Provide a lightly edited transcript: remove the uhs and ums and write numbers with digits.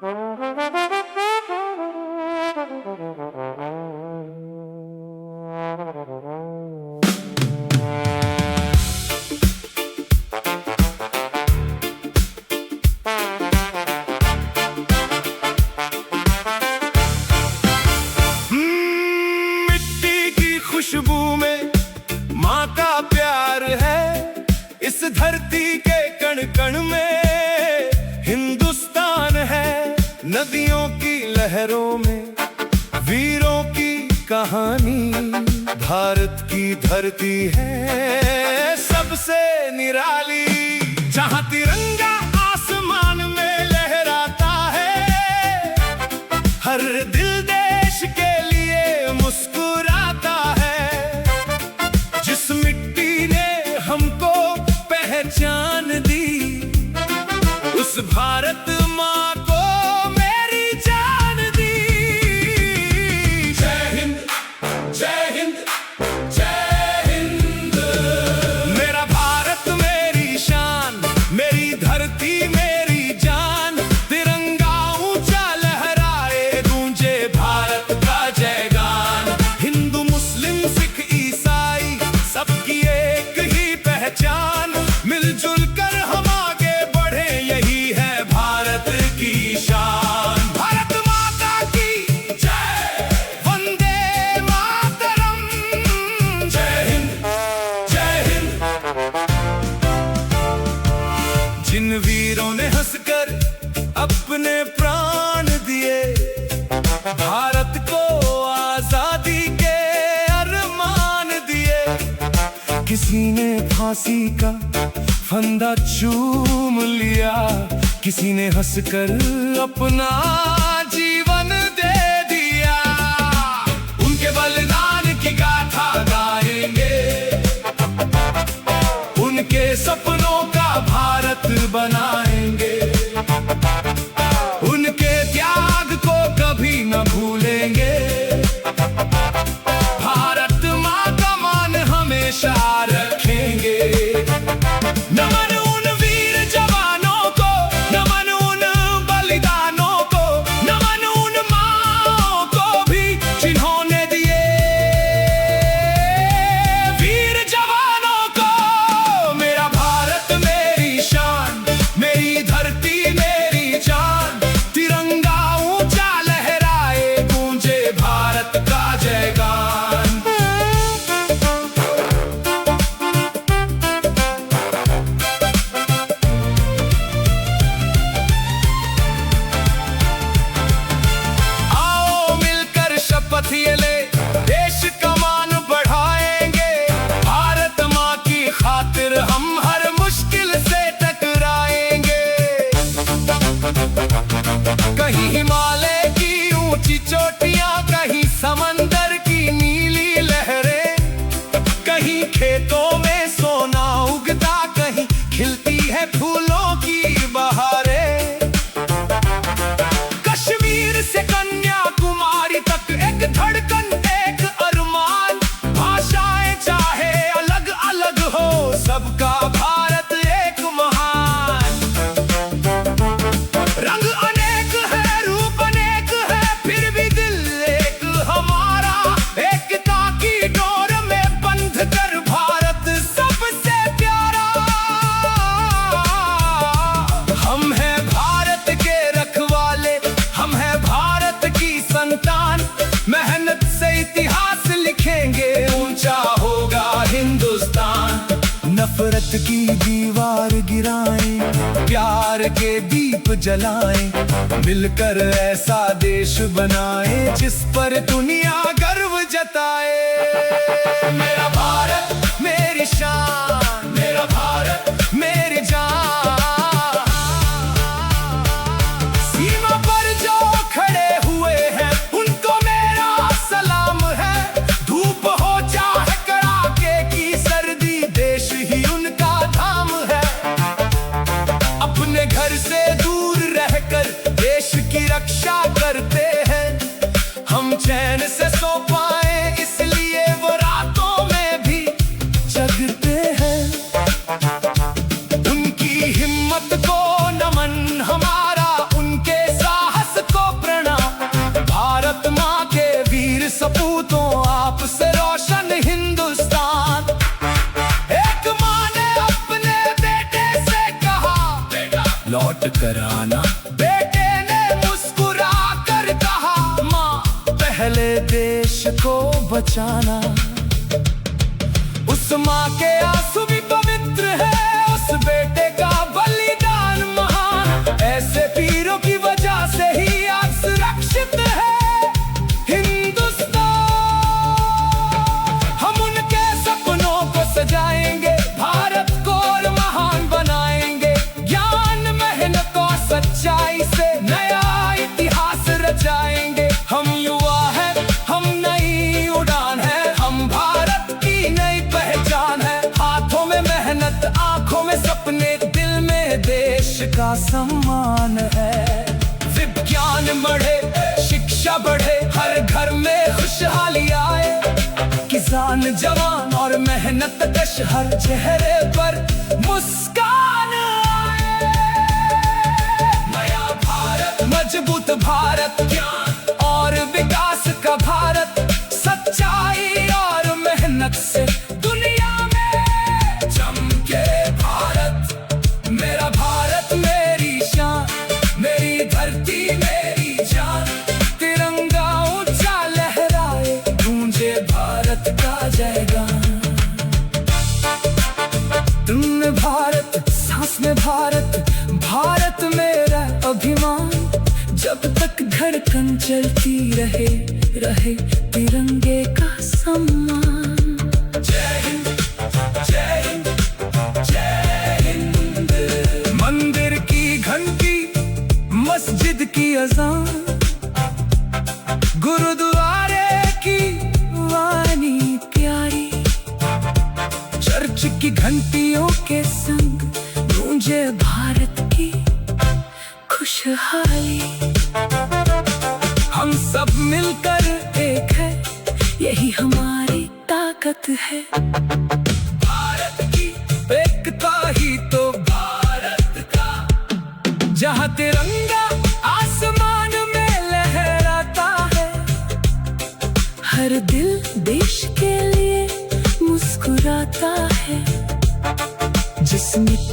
मिट्टी की खुशबू में माँ का प्यार है, इस धरती के कण कण में हिंदुस्तान है। नदियों की लहरों में वीरों की कहानी, भारत की धरती है सबसे निराली। जहाँ तिरंगा आसमान में लहराता है, हर दिल देश के लिए मुस्कुराता है। जिस मिट्टी ने हमको पहचान दी, उस भारत माँ को मेरी जान दी। जय हिंद, जय हिंद, जय हिंद। मेरा भारत मेरी शान, मेरी धरती मेरी जान। तिरंगा ऊंचा लहराए, गूंजे भारत का जयगान। हिंदू मुस्लिम सिख ईसाई सबकी एक ही पहचान। मिलजुल कर हम आगे बढ़े, यही है भारत की शान। भारत माता की जय, वंदे मातरम। जय हिंद, जय हिंद। जिन वीरों ने हंसकर अपने प्राण दिए, भारत को आजादी के अरमान दिए। किसी ने फांसी का फंदा चूम लिया, किसी ने हंसकर अपना जीवन दे दिया। उनके बलिदान की गाथा गाएंगे, उनके सपनों का भारत बनाएंगे। उनके त्याग को कभी न भूलेंगे, भारत माँ का मान हमेशा रखेंगे। नमन उन वीर जवानों को, नमन उन बलिदानों को, नमन उन माँओं को भी जिन्होंने दिए वीर जवानों को। मेरा भारत मेरी शान, मेरी धरती मेरी जान। तिरंगा ऊंचा लहराए, गूंजे भारत का जयगान। शपथ ये ले, देश का मान बढ़ाएंगे। भारत माँ की खातिर हम हर मुश्किल से टकराएंगे। कहीं हिमालय की ऊंची चोटियां, कहीं समंदर की नीली लहरें, कहीं खेतों में सोना उगता, कहीं खिलती है फूलों की बहारें। कश्मीर से कन्याकुमारी तक एक धड़कन, एक अरमान। भाषाएं चाहे अलग अलग हो, सबका भारत एक महान। रंग अनेक है, रूप अनेक है, फिर भी दिल एक हमारा। एकता की डोर में बंध कर भारत सबसे प्यारा। हम हैं भारत के रखवाले, हम हैं भारत की संतान। मेहनत से इतिहास लिखेंगे, ऊंचा होगा हिंदुस्तान। नफरत की दीवार गिराएं, प्यार के दीप जलाएं। मिलकर ऐसा देश बनाएं, जिस पर दुनिया गर्व जताए। मेरा भारत मेरी शान, मेरा भारत मेरी जान। सीमा पर जो खड़े हुए हैं, उनको मेरा सलाम है। धूप हो चाहे कड़ाके की सर्दी, देश ही उनका धाम है। अपने घर से दूर रहकर देश की रक्षा करते हैं। हम चैन से सो पाए, इसलिए वो रातों में भी जगते हैं। लौट कर आना। बेटे ने मुस्कुरा कर कहा, माँ पहले देश को बचाना। उस माँ के आंसू भी पवित्र है, उस बेटे का बलिदान महान। ऐसे वीरों की वजह से ही आज सुरक्षित है हिंदुस्तान। हम उनके सपनों को सजाएंगे, भारत को और महान बनाएंगे। ज्ञान, मेहनत और सच्चाई से नया इतिहास रचाएंगे। हम युवा हैं, हम नई उड़ान है, हम भारत की नई पहचान है। हाथों में मेहनत, आंखों में सपने, दिल में देश का सम्मान है। विज्ञान बढ़े, शिक्षा बढ़े, हर घर में खुशहाली आए। किसान, जवान और मेहनत कश, हर चेहरे पर मुस्कान आए। नया भारत, मजबूत भारत, ज्ञान और विकास का भारत। सच्चाई और मेहनत से दुनिया में चमके भारत। मेरा भारत मेरी शान, मेरी धरती मेरी जान। तिरंगा ऊंचा लहराए, गूंजे भारत का जयगान। तुम में भारत, सांस में भारत, भारत मेरा अभिमान। जब तक धड़कन चलती रहे, रहे तिरंगे का सम्मान। जय हिंद, जय हिंद, जय हिंद। मंदिर की घंटी, मस्जिद की अज़ान, गुरुद्वारे की वाणी प्यारी। चर्च की घंटियों के संग गूंजे भारत की खुशहाली। हम सब मिलकर एक है, यही हमारी ताकत है। भारत की एकता ही तो भारत का। जहाँ तिरंगा आसमान में लहराता है, हर दिल देश के लिए मुस्कुराता है। जिस मिट्टी